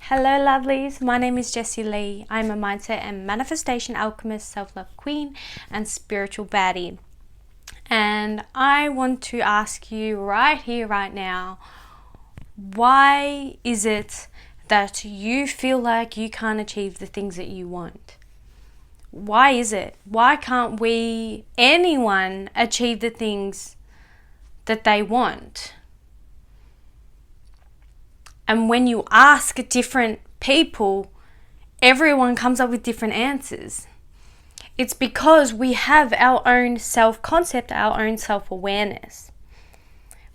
Hello lovelies, my name is Jessie Lee. I'm a mindset and manifestation alchemist, self-love queen and spiritual baddie. And I want to ask you right here, right now, why is it that you feel like you can't achieve the things that you want? Why is it? Why can't anyone achieve the things that they want? And when you ask different people, everyone comes up with different answers. It's because we have our own self-concept, our own self-awareness.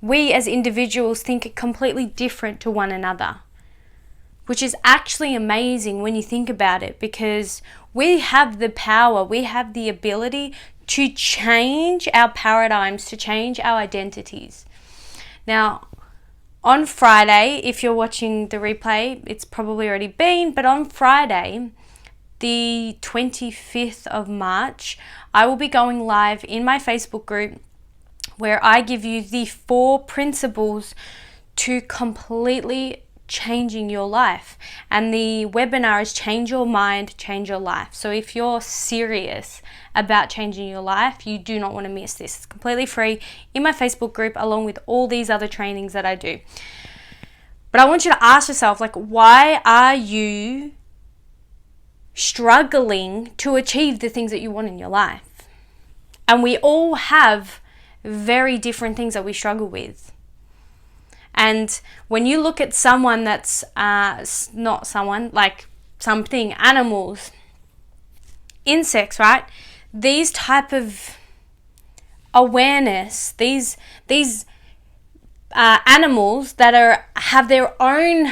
We as individuals think completely different to one another, which is actually amazing when you think about it, because we have the power, we have the ability to change our paradigms, to change our identities. Now, on Friday, if you're watching the replay, it's probably already been, but on Friday, the 25th of March, I will be going live in my Facebook group where I give you the 4 principles to completely changing your life. And the webinar is Change Your Mind, Change Your Life. So if you're serious about changing your life, you do not want to miss this. It's completely free in my Facebook group, along with all these other trainings that I do. But I want you to ask yourself, why are you struggling to achieve the things that you want in your life? And we all have very different things that we struggle with. And when you look at someone that's not someone, like something, animals, insects, right? These type of awareness, these animals that have their own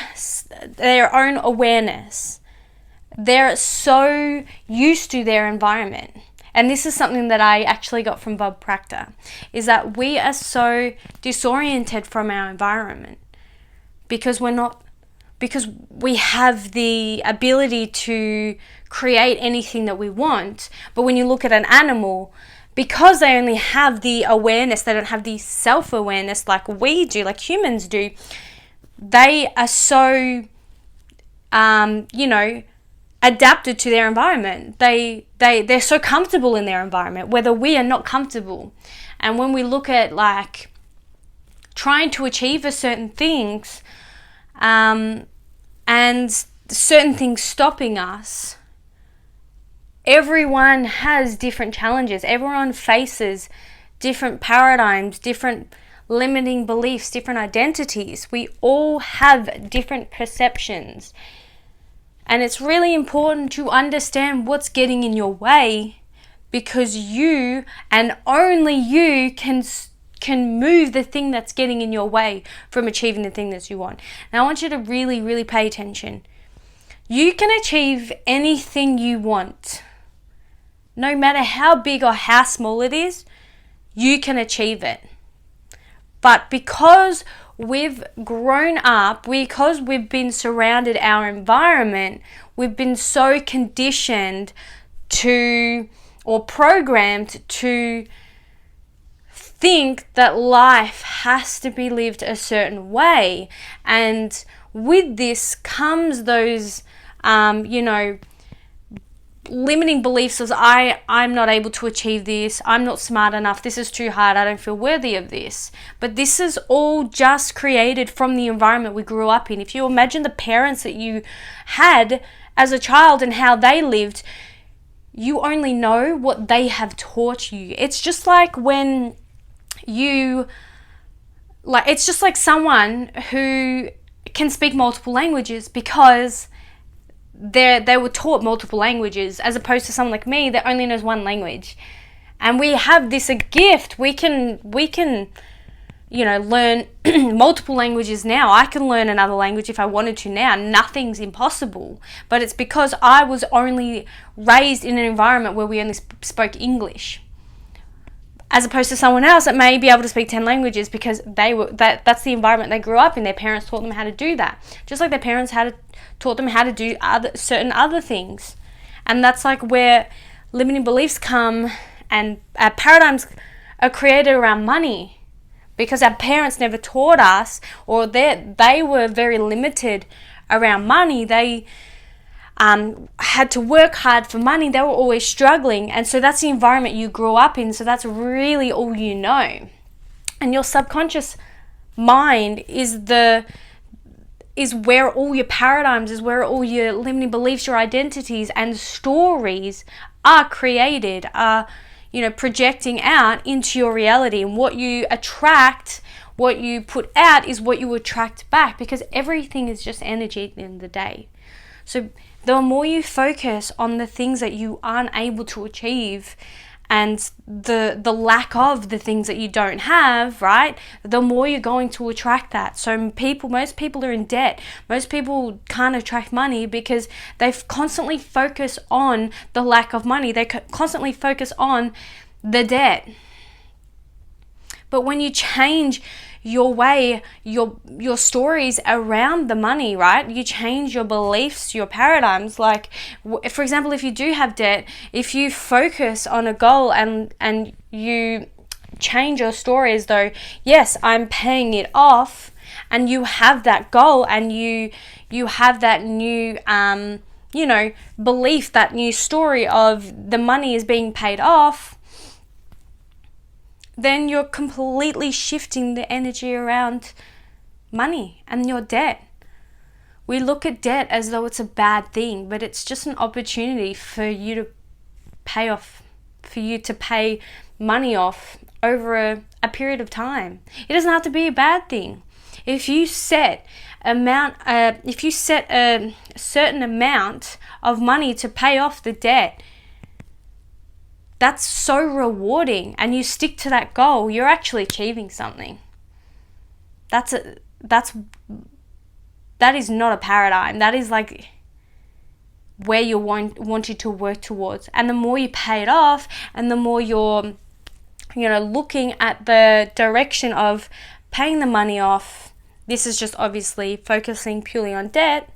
awareness, they're so used to their environment. And this is something that I actually got from Bob Proctor, is that we are so disoriented from our environment because we have the ability to create anything that we want. But when you look at an animal, because they only have the awareness, they don't have the self-awareness like we do, like humans do, they are so, adapted to their environment. They're so comfortable in their environment, whether we are not comfortable. And when we look at trying to achieve a certain things, and certain things stopping us, everyone has different challenges. Everyone faces different paradigms, different limiting beliefs, different identities. We all have different perceptions. And it's really important to understand what's getting in your way, because you and only you can move the thing that's getting in your way from achieving the thing that you want. Now I want you to really, really pay attention. You can achieve anything you want. No matter how big or how small it is, you can achieve it. But because we've grown up, because we've been surrounded, our environment, we've been so conditioned to, or programmed to think that life has to be lived a certain way. And with this comes those, limiting beliefs as I'm not able to achieve this, I'm not smart enough, this is too hard, I don't feel worthy of this. But this is all just created from the environment we grew up in. If you imagine the parents that you had as a child and how they lived, you only know what they have taught you. It's just like when it's just like someone who can speak multiple languages because they were taught multiple languages, as opposed to someone like me that only knows one language. And we have a gift. We can learn multiple languages now. I can learn another language if I wanted to now. Nothing's impossible. But it's because I was only raised in an environment where we only spoke English, as opposed to someone else that may be able to speak 10 languages because that's the environment they grew up in. Their parents taught them how to do that. Just like their parents taught them how to do certain other things. And that's where limiting beliefs come, and our paradigms are created around money, because our parents never taught us, or they were very limited around money. They had to work hard for money. They were always struggling. And so that's the environment you grew up in. So that's really all you know. And your subconscious mind is where all your paradigms, is where all your limiting beliefs, your identities and stories are created, are, projecting out into your reality. And what you attract, what you put out is what you attract back, because everything is just energy at the end of the day. So the more you focus on the things that you aren't able to achieve and the lack of the things that you don't have, right, the more you're going to attract that. So most people are in debt. Most people can't attract money because they constantly focus on the lack of money. They constantly focus on the debt. But when you change your way, your stories around the money, right? You change your beliefs, your paradigms. Like, for example, if you do have debt, if you focus on a goal and you change your story as though, yes, I'm paying it off, and you have that goal and you have that new belief, that new story of the money is being paid off, then you're completely shifting the energy around money and your debt. We look at debt as though it's a bad thing, but it's just an opportunity for you to pay money off over a period of time. It doesn't have to be a bad thing. If you set a certain amount of money to pay off the debt, that's so rewarding, and you stick to that goal, you're actually achieving something. That is not a paradigm. That is like where you wanted to work towards. And the more you pay it off, and the more you're looking at the direction of paying the money off, this is just obviously focusing purely on debt,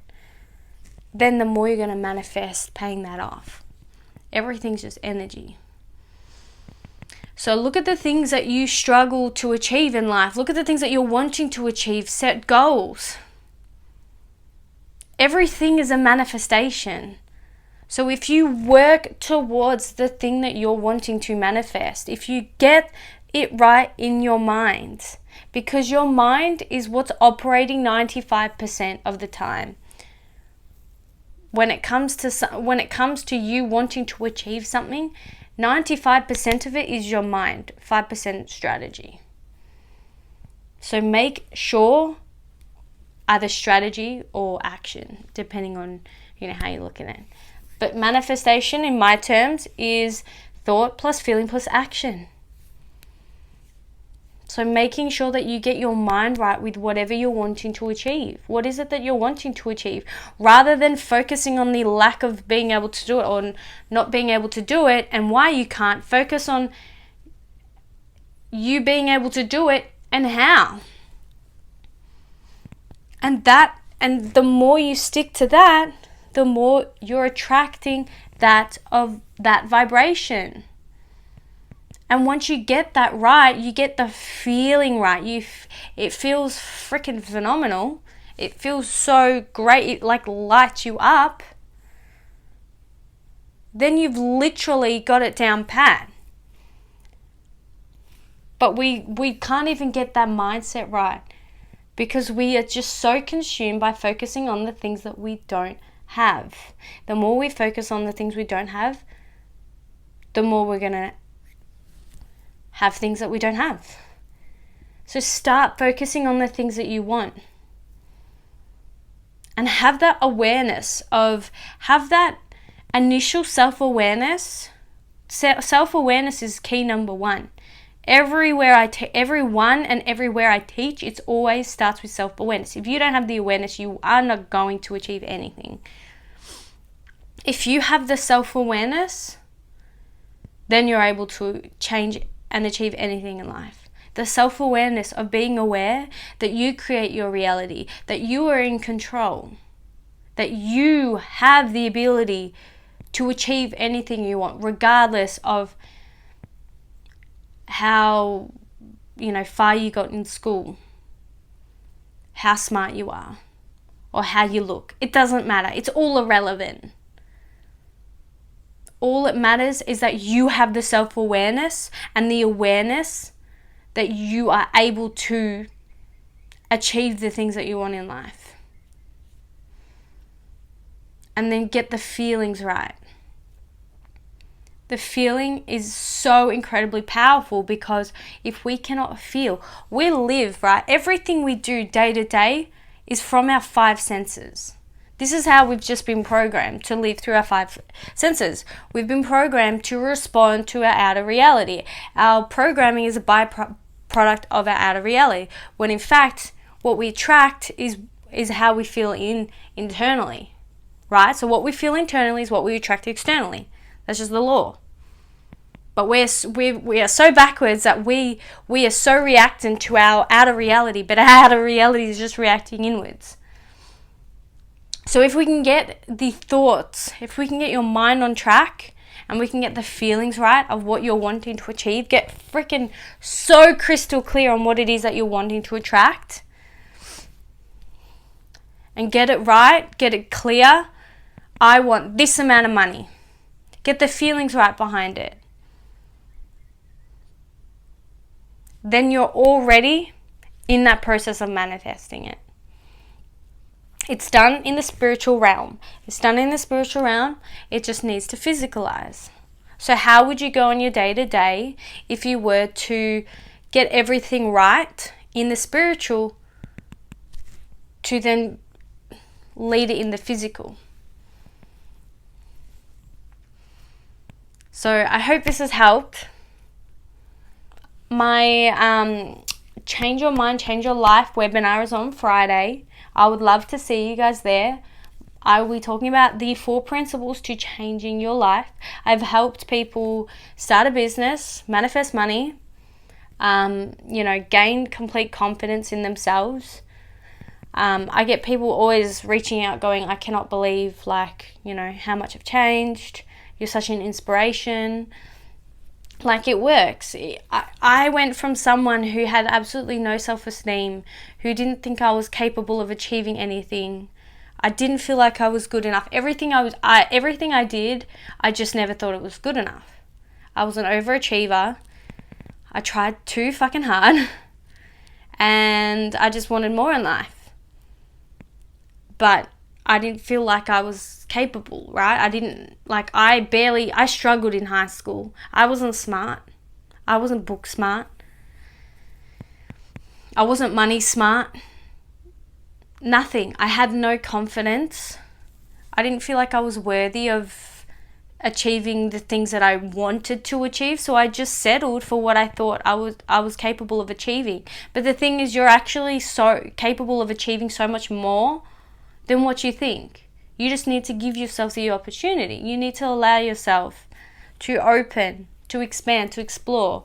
then the more you're going to manifest paying that off. Everything's just energy. So look at the things that you struggle to achieve in life. Look at the things that you're wanting to achieve. Set goals. Everything is a manifestation. So if you work towards the thing that you're wanting to manifest, if you get it right in your mind, because your mind is what's operating 95% of the time. When it comes to you wanting to achieve something, 95% of it is your mind, 5% strategy. So make sure either strategy or action, depending on how you're looking at it. But manifestation, in my terms, is thought plus feeling plus action. So making sure that you get your mind right with whatever you're wanting to achieve. What is it that you're wanting to achieve? Rather than focusing on the lack of being able to do it or not being able to do it and why you can't, focus on you being able to do it and how. And the more you stick to that, the more you're attracting that vibration. And once you get that right, you get the feeling right. It feels freaking phenomenal. It feels so great. It like lights you up. Then you've literally got it down pat. But we can't even get that mindset right because we are just so consumed by focusing on the things that we don't have. The more we focus on the things we don't have, the more we're going to have things that we don't have. So start focusing on the things that you want. And have that awareness have that initial self-awareness. Self-awareness is key number one. Everywhere I teach, it always starts with self-awareness. If you don't have the awareness, you are not going to achieve anything. If you have the self-awareness, then you're able to change and achieve anything in life. The self-awareness of being aware that you create your reality, that you are in control, that you have the ability to achieve anything you want, regardless of how far you got in school, how smart you are, or how you look. It doesn't matter. It's all irrelevant. All that matters is that you have the self-awareness and the awareness that you are able to achieve the things that you want in life. And then get the feelings right. The feeling is so incredibly powerful, because if we cannot feel, we live, right? Everything we do day to day is from our 5 senses. This is how we've just been programmed to live through our 5 senses. We've been programmed to respond to our outer reality. Our programming is a byproduct of our outer reality, when in fact, what we attract is how we feel internally, right? So what we feel internally is what we attract externally. That's just the law. But we are so backwards that we are so reactant to our outer reality, but our outer reality is just reacting inwards. So if we can get the thoughts, if we can get your mind on track, and we can get the feelings right of what you're wanting to achieve, get freaking so crystal clear on what it is that you're wanting to attract, and get it right, get it clear. I want this amount of money. Get the feelings right behind it. Then you're already in that process of manifesting it. It's done in the spiritual realm. It's done in the spiritual realm. It just needs to physicalize. So how would you go on your day-to-day if you were to get everything right in the spiritual to then lead it in the physical? So I hope this has helped. My Change Your Mind, Change Your Life webinar is on Friday. I would love to see you guys there. I will be talking about the 4 principles to changing your life. I've helped people start a business, manifest money, gain complete confidence in themselves. I get people always reaching out going, I cannot believe how much I've changed. You're such an inspiration. It works. I went from someone who had absolutely no self-esteem, who didn't think I was capable of achieving anything. I didn't feel like I was good enough. Everything I did, I just never thought it was good enough. I was an overachiever. I tried too fucking hard, and I just wanted more in life. But I didn't feel like I was capable, right? I struggled in high school. I wasn't smart. I wasn't book smart. I wasn't money smart. Nothing. I had no confidence. I didn't feel like I was worthy of achieving the things that I wanted to achieve, so I just settled for what I thought I was capable of achieving. But the thing is, you're actually so capable of achieving so much more than what you think. You just need to give yourself the opportunity. You need to allow yourself to open, to expand, to explore.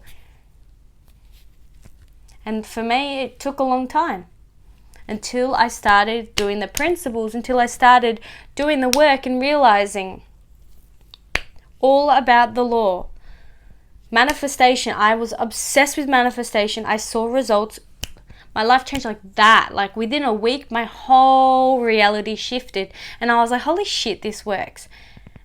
And for me, it took a long time until I started doing the principles, until I started doing the work and realizing all about the law. Manifestation. I was obsessed with manifestation. I saw results. My life changed like that. Within a week, my whole reality shifted. And I was like, holy shit, this works.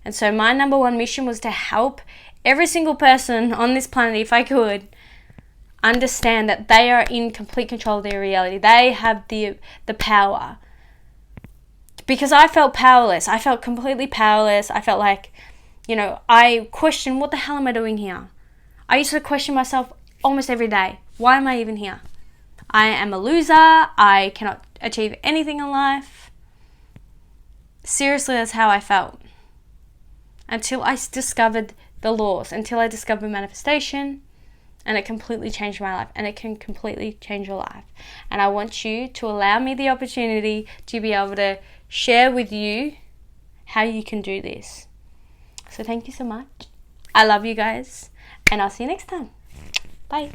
And so my number 1 mission was to help every single person on this planet, if I could, understand that they are in complete control of their reality. They have the power. Because I felt powerless. I felt completely powerless. I felt like, I questioned, what the hell am I doing here? I used to question myself almost every day. Why am I even here? I am a loser. I cannot achieve anything in life. Seriously, that's how I felt. Until I discovered the laws, until I discovered manifestation, and it completely changed my life, and it can completely change your life. And I want you to allow me the opportunity to be able to share with you how you can do this. So thank you so much. I love you guys, and I'll see you next time. Bye.